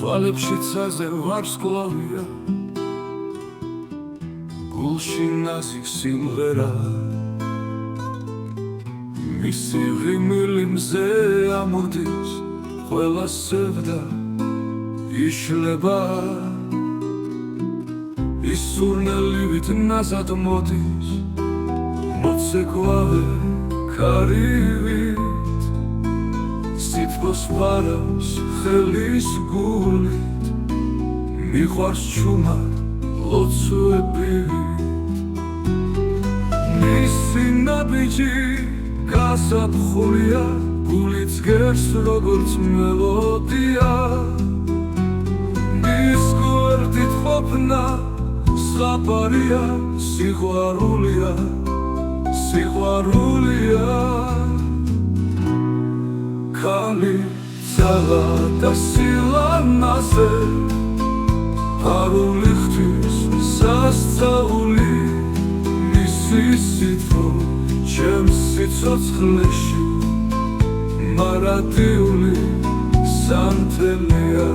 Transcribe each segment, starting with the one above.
თვალებში ცაზე ვარსკვლავია გულში ნაზი სიმღერა მისი ღიმილი მზე ამოდის ყველა სევდა იშლება ის სურნელივით ნაზად მოდის მოცეკვავე ქარივით სითბოს ფარავს ხელის გულით მიყვარს ჩუმად ლოცვები მისი ნაბიჯი გასაფხულია გულიც გერს როგორც მელოდია მის გვერდით ყოფნა სხაპარია სიყვარულია სიყვარულია ქალი ძალა და სილამაზე ფარული ხთვის სასწაული მისი სითბო ჩემს სიცოცხლეში მარადიული სანთელია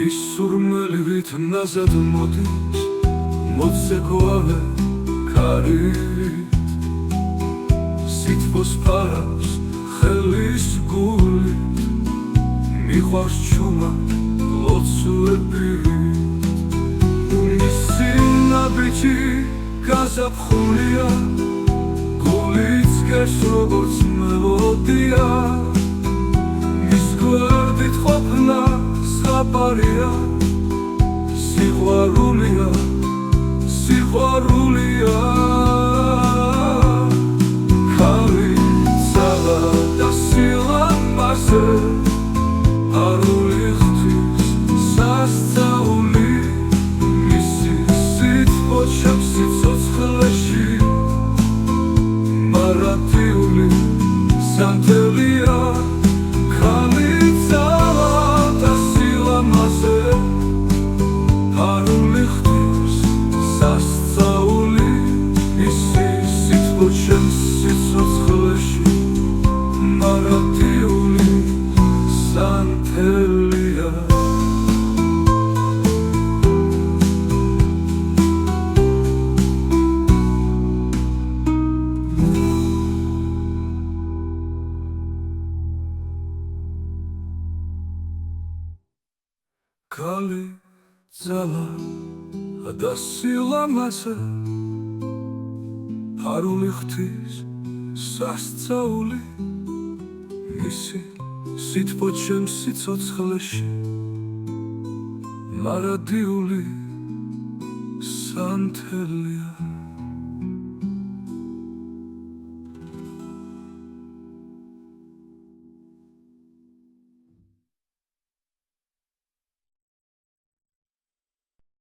ის სურნელივით ნაზად მოდის მოცეკვავე ქარივით სითბოს ფარავს ხელის გულით მიყვარს ჩუმად ლოცვები მისი ნაბიჯი გაზაფხულია გულიც გერს როგორც მელოდია მის გვერდით ყოფნა სხაპარია სიყვარულია სიყვარულია ქალი ძალა და სილამაზე ფარული ხთვის სასწაული მისი სითბო ჩემს სიცოცხლეში მარადიული სანთელია ქალი ძალა და სილამაზე ფარული ხთვის სასწაული მისი სითბო ჩემს სიცოცხლეში მარადიული სანთელია ქალი ძალა და სილამაზე ფარული ხთვის სასწაული მისი სითბო ჩემს სიცოცხლეში მარადიული სანთელია